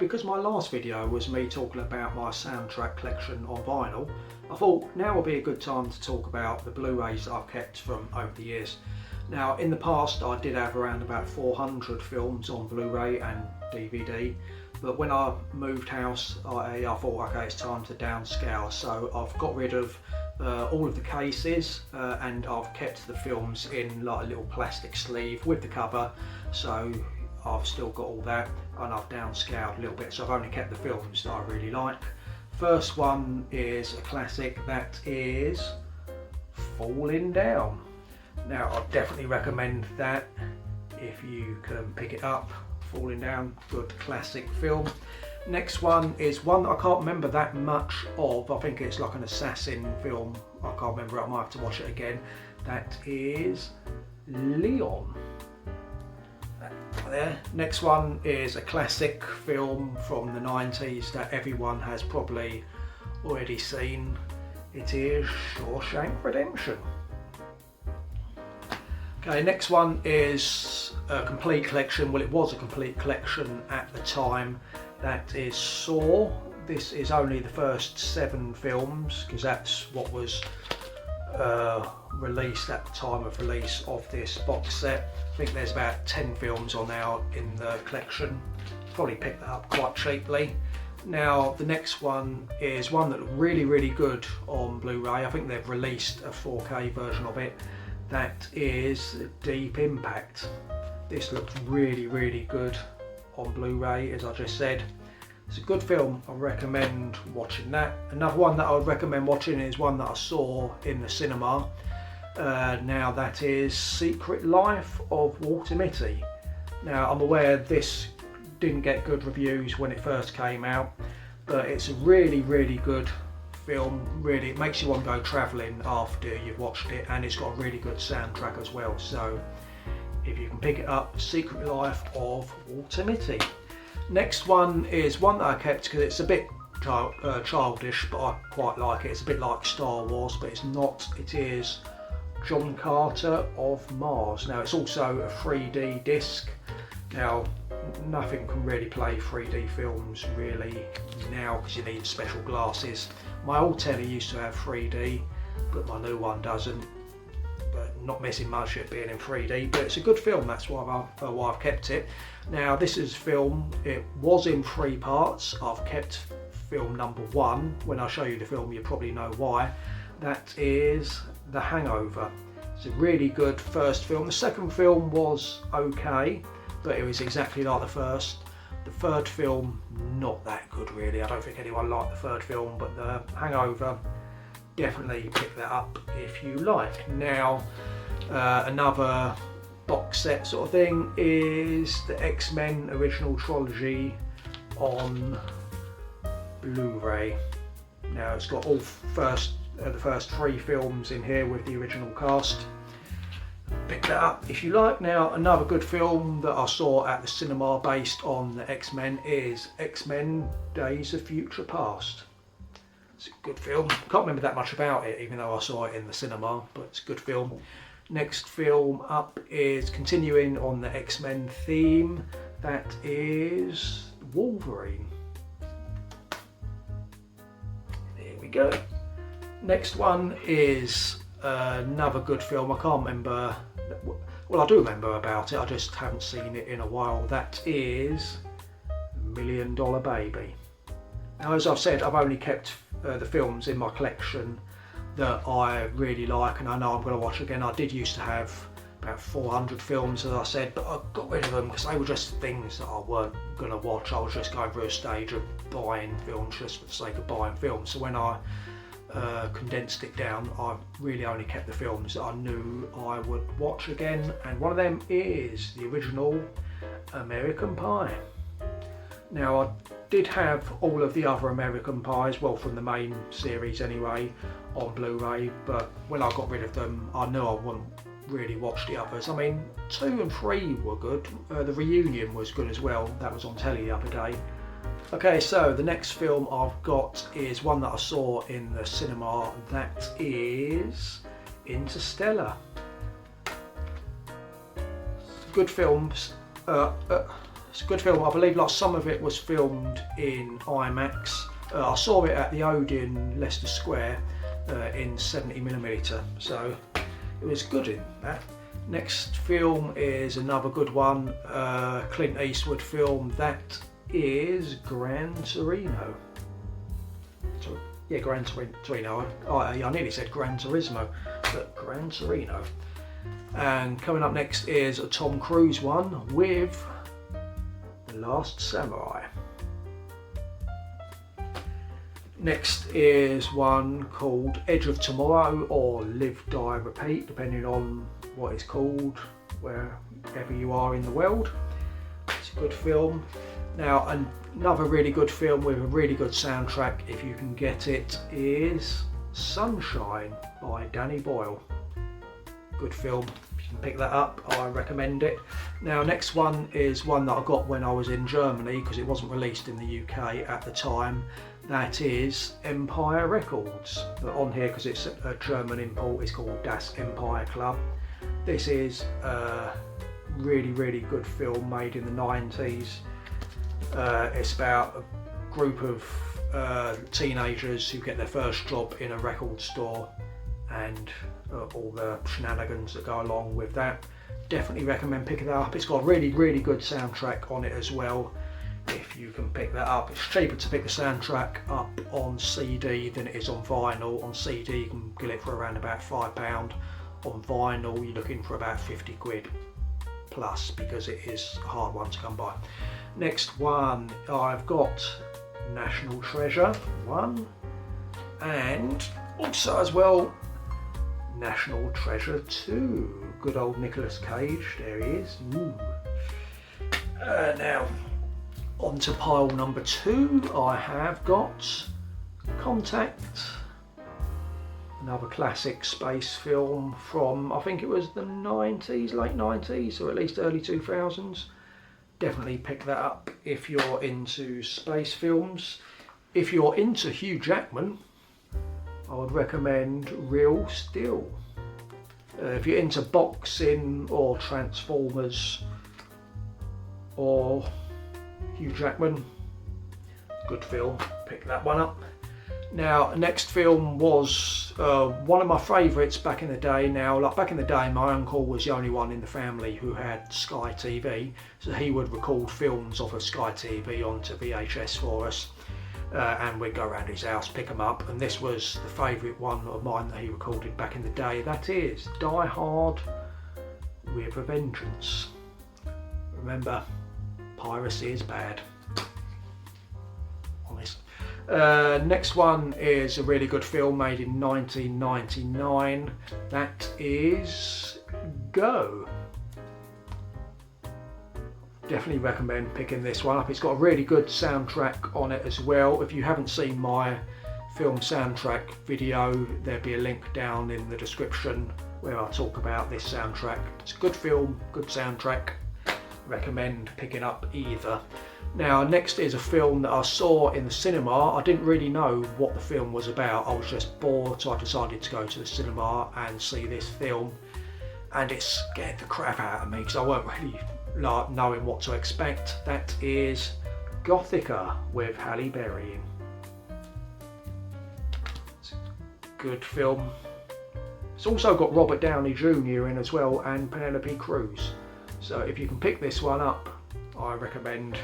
because my last video was me talking about my soundtrack collection on vinyl, I thought now would be a good time to talk about the Blu-rays that I've kept from over the years. Now, in the past I did have around about 400 films on Blu-ray and DVD, but when I moved house I thought, okay, it's time to downscale, so I've got rid of all of the cases and I've kept the films in like a little plastic sleeve with the cover, so I've still got all that, and I've downscaled a little bit, so I've only kept the films that I really like. First one is a classic, that is Falling Down. Now, I definitely recommend that if you can pick it up. Falling Down, good classic film. Next one is one that I can't remember that much of. I think it's like an assassin film. I can't remember it, I might have to watch it again. That is Leon. There. Next one is a classic film from the 90s that everyone has probably already seen. It is Shawshank Redemption. Okay, next one is a complete collection. Well, it was a complete collection at the time. That is Saw. This is only the first 7 films because that's what was released at the time of release of this box set. I think there's about 10 films on now in the collection. Probably picked that up quite cheaply. Now, the next one is one that looked really good on Blu-ray. I think they've released a 4K version of it. That is Deep Impact. This looks really good on Blu-ray, as I just said. It's a good film. I recommend watching that. Another one that I would recommend watching is one that I saw in the cinema. Now, that is Secret Life of Walter Mitty. Now, I'm aware this didn't get good reviews when it first came out, but it's a really good film. Really, it makes you want to go travelling after you've watched it, and it's got a really good soundtrack as well. So if you can pick it up, Secret Life of Walter Mitty. Next one is one that I kept because it's a bit childish, but I quite like it. It's a bit like Star Wars, but it's not. It is John Carter of Mars. Now, it's also a 3D disc. Now, nothing can really play 3D films really now because you need special glasses. My old telly used to have 3D, but my new one doesn't. But not missing much it being in 3D, but it's a good film, that's why I've kept it. Now, this is film, it was in 3 parts. I've kept film number 1. When I show you the film, you probably know why. That is The Hangover. It's a really good first film. The second film was okay, but it was exactly like the first. The third film, not that good really. I don't think anyone liked the third film, but The Hangover, definitely pick that up if you like. Now, another box set sort of thing is the X-Men original trilogy on Blu-ray. Now, it's got all the first 3 films in here with the original cast. Pick that up if you like. Now, another good film that I saw at the cinema based on the X-Men is X-Men Days of Future Past. It's a good film. Can't remember that much about it, even though I saw it in the cinema, but it's a good film. Next film up is continuing on the X-Men theme. That is Wolverine. There we go. Next one is another good film. I can't remember. Well, I do remember about it. I just haven't seen it in a while. That is $1 Million Baby. Now, as I've said, I've only kept the films in my collection that I really like, and I know I'm going to watch again. I did used to have about 400 films, as I said, but I got rid of them because they were just things that I weren't going to watch. I was just going through a stage of buying films just for the sake of buying films. So when I condensed it down, I really only kept the films that I knew I would watch again, and one of them is the original American Pie. Now, I did have all of the other American Pies, well, from the main series anyway, on Blu-ray, but when I got rid of them, I knew I wouldn't really watch the others. I mean, 2 and 3 were good. The Reunion was good as well. That was on telly the other day. Okay, so the next film I've got is one that I saw in the cinema. That is Interstellar. Good films. It's a good film. I believe like some of it was filmed in IMAX. I saw it at the Odeon, Leicester Square, in 70mm, so it was good in that. Next film is another good one, Clint Eastwood film, that is Gran Torino. So, yeah, Gran Torino. I nearly said Gran Turismo, but Gran Torino. And coming up next is a Tom Cruise one with The Last Samurai. Next is one called Edge of Tomorrow, or Live, Die, Repeat, depending on what it's called wherever you are in the world. It's a good film. Now another really good film with a really good soundtrack, if you can get it, is Sunshine by Danny Boyle. Good film. If you can pick that up, I recommend it. Now next one is one that I got when I was in Germany, because it wasn't released in the UK at the time. That is Empire Records. But on here, because it's a German import, it's called Das Empire Club. This is a really good film made in the 90s. It's about a group of teenagers who get their first job in a record store, and all the shenanigans that go along with that. Definitely recommend picking that up. It's got a really good soundtrack on it as well, if you can pick that up. It's cheaper to pick the soundtrack up on CD than it is on vinyl. On CD you can get it for around about £5. On vinyl you're looking for about 50 quid plus, because it is a hard one to come by. Next one, I've got National Treasure 1, and also as well National Treasure 2. Good old Nicolas Cage, there he is. Now on to pile number 2, I have got Contact, another classic space film from, I think it was the 90s, late 90s, or at least early 2000s. Definitely pick that up if you're into space films. If you're into Hugh Jackman, I would recommend Real Steel. If you're into boxing or Transformers or Hugh Jackman, good film, pick that one up. Now, next film was one of my favourites back in the day. Now, like back in the day, my uncle was the only one in the family who had Sky TV, so he would record films off of Sky TV onto VHS for us, and we'd go around his house, pick them up, and this was the favourite one of mine that he recorded back in the day. That is Die Hard with a Vengeance. Remember, piracy is bad. Honest. Next one is a really good film made in 1999. That is Go. Definitely recommend picking this one up. It's got a really good soundtrack on it as well. If you haven't seen my film soundtrack video, there'll be a link down in the description where I talk about this soundtrack. It's a good film, good soundtrack. Recommend picking up either. Now next is a film that I saw in the cinema. I didn't really know what the film was about. I was just bored, so I decided to go to the cinema and see this film, and it scared the crap out of me because I weren't really like knowing what to expect. That is Gothika with Halle Berry. It's a good film. It's also got Robert Downey Jr. in as well, and Penelope Cruz. So if you can pick this one up, I recommend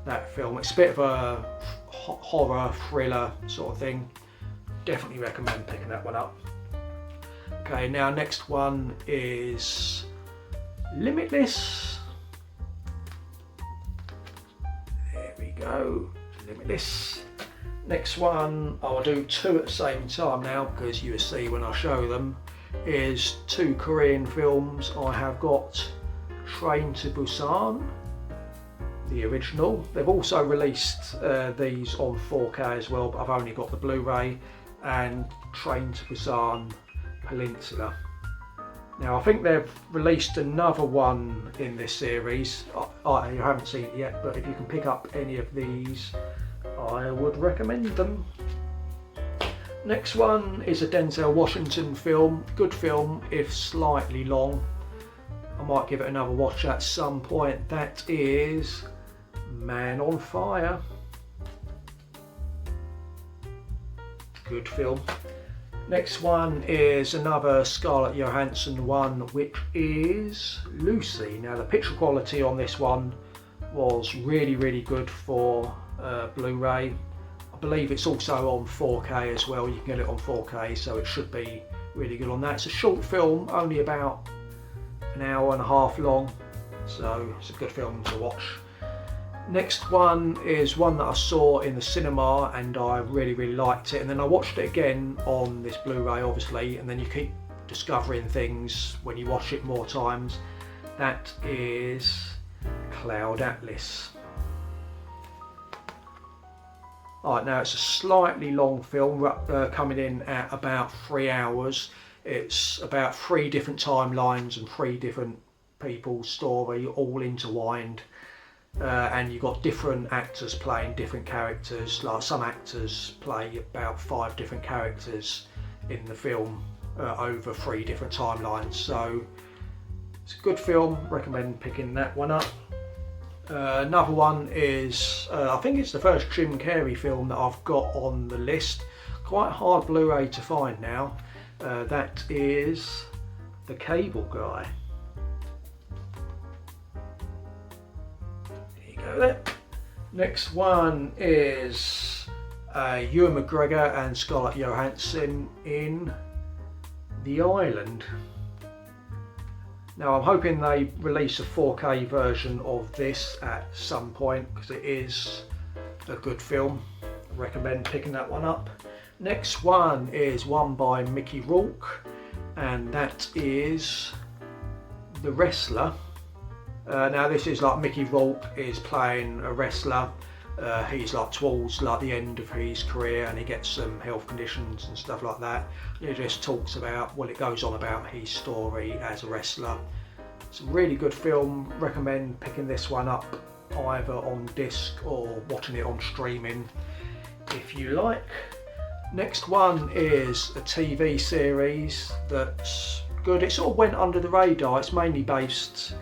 that film. It's a bit of a horror thriller sort of thing. Definitely recommend picking that one up. Okay, now next one is Limitless. There we go, Limitless. Next one, I'll do two at the same time now because you will see when I show them, is two Korean films. I have got Train to Busan, the original. They've also released these on 4K as well, but I've only got the Blu-ray, and Train to Busan Peninsula. Now I think they've released another one in this series. I haven't seen it yet, but if you can pick up any of these, I would recommend them. Next one is a Denzel Washington film. Good film, if slightly long. I might give it another watch at some point. That is Man on Fire. Good film. Next one is another Scarlett Johansson one, which is Lucy. Now the picture quality on this one was really good for Blu-ray. I believe it's also on 4K as well. You can get it on 4K, so it should be really good on that. It's a short film, only about an hour and a half long, so it's a good film to watch. Next one is one that I saw in the cinema and I really liked it, and then I watched it again on this Blu-ray obviously, and then you keep discovering things when you watch it more times. That is Cloud Atlas. Alright, now it's a slightly long film, coming in at about 3 hours. It's about 3 different timelines and 3 different people's story all intertwined. And you've got different actors playing different characters. Like some actors play about 5 different characters in the film over 3 different timelines. So it's a good film, recommend picking that one up. Another one is, I think it's the first Jim Carrey film that I've got on the list. Quite hard Blu-ray to find now. That is The Cable Guy. There. Next one is Ewan McGregor and Scarlett Johansson in The Island. Now I'm hoping they release a 4K version of this at some point, because it is a good film. I recommend picking that one up. Next one is one by Mickey Rourke, and that is The Wrestler. Now this is like Mickey Rourke is playing a wrestler. He's like towards like the end of his career, and he gets some health conditions and stuff like that. And he just talks about, well, it goes on about his story as a wrestler. It's a really good film. Recommend picking this one up either on disc or watching it on streaming if you like. Next one is a TV series that's good. It sort of went under the radar. It's mainly based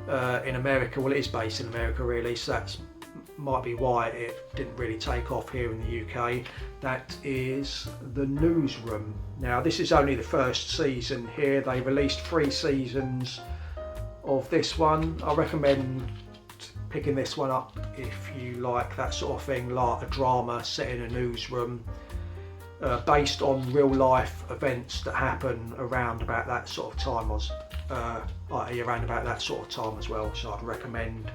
in America. Well, it is based in America really, so that might be why it didn't really take off here in the UK. That is The Newsroom. Now this is only the first season here. They released 3 seasons of this one. I recommend picking this one up if you like that sort of thing, like a drama set in a newsroom, based on real life events that happen around about that sort of time. Around about that sort of time as well, so I'd recommend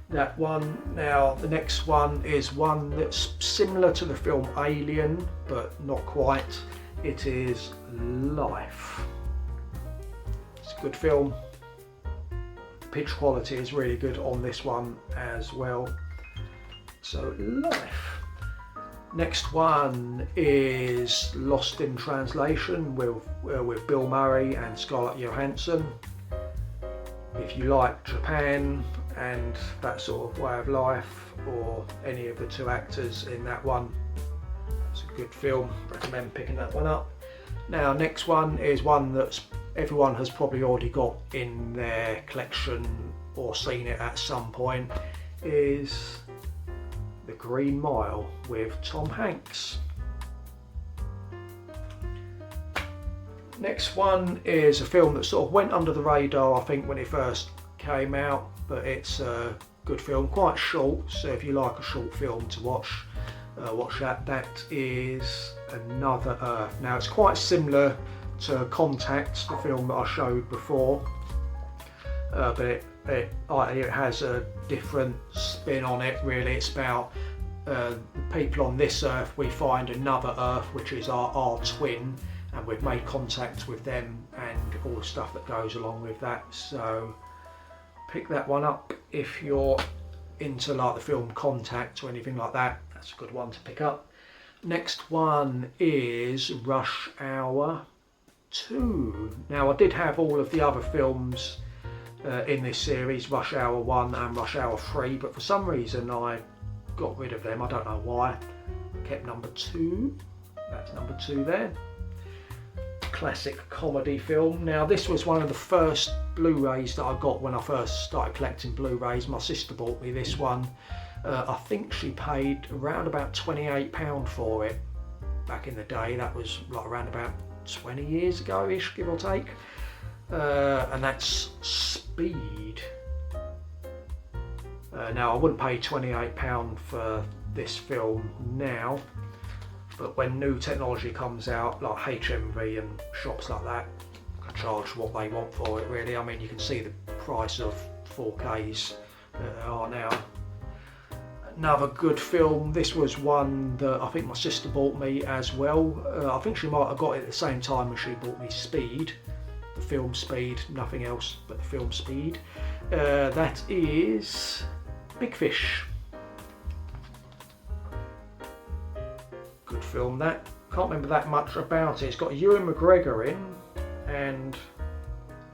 that one. Now the next one is one that's similar to the film Alien, but not quite. It is Life. It's a good film. Pitch quality is really good on this one as well. So Life. Next one is Lost in Translation with Bill Murray and Scarlett Johansson. If you like Japan and that sort of way of life, or any of the 2 actors in that one, it's a good film. Recommend picking that one up. Now next one is one that everyone has probably already got in their collection or seen it at some point, is The Green Mile with Tom Hanks. Next one is a film that sort of went under the radar, I think, when it first came out, but it's a good film, quite short, so if you like a short film to watch, watch that. That is Another Earth. Now it's quite similar to Contact, the film that I showed before, but it has a different spin on it really. It's about the people on this Earth. We find another Earth, which is our twin, and we've made contact with them and all the stuff that goes along with that. So pick that one up if you're into like the film Contact or anything like that. That's a good one to pick up. Next one is Rush Hour 2. Now I did have all of the other films in this series, Rush Hour 1 and Rush Hour 3, but for some reason I got rid of them. I don't know why. Kept number 2. That's number 2 there. Classic comedy film. Now this was one of the first Blu-rays that I got when I first started collecting Blu-rays. My sister bought me this one. I think she paid around about £28 for it back in the day. That was like around about 20 years ago-ish, give or take. And that's Speed. Now I wouldn't pay £28 for this film now, but when new technology comes out, like HMV and shops like that, can charge what they want for it really. I mean, you can see the price of 4Ks that they are now. Another good film, this was one that I think my sister bought me as well. I think she might have got it at the same time as she bought me Speed, the film Speed, nothing else but the film Speed. That is Big Fish. Good film that. Can't remember that much about it. It's got Ewan McGregor in and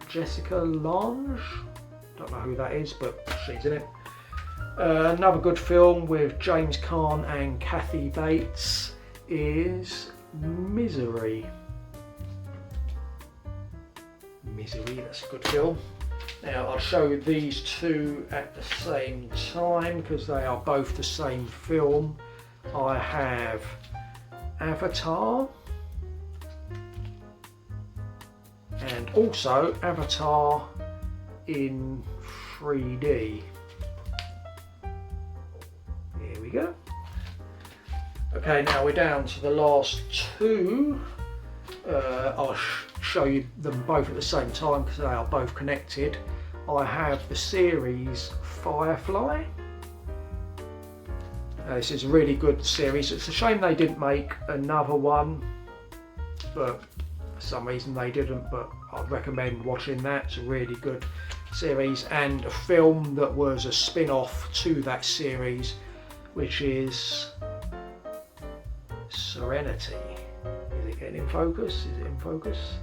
Jessica Lange. Don't know who that is, but she's in it. Another good film with James Caan and Kathy Bates is Misery. Misery, that's a good film. Now I'll show these two at the same time because they are both the same film. I have Avatar and also Avatar in 3D. Here we go. Okay, now we're down to the last two. I'll show you them both at the same time because they are both connected. I have the series Firefly. This is a really good series. It's a shame they didn't make another one, but for some reason they didn't, but I'd recommend watching that. It's a really good series, and a film that was a spin-off to that series, which is Serenity. Is it getting in focus? Is it in focus?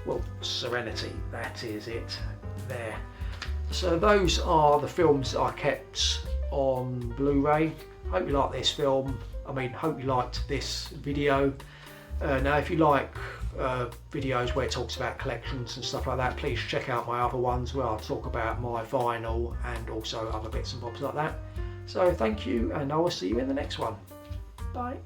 Well, Serenity, that is it there. So those are the films that I kept on Blu-ray. Hope you like this film. I mean, hope you liked this video. Now if you like videos where it talks about collections and stuff like that, please check out my other ones where I talk about my vinyl and also other bits and bobs like that. So thank you, and I will see you in the next one. Bye.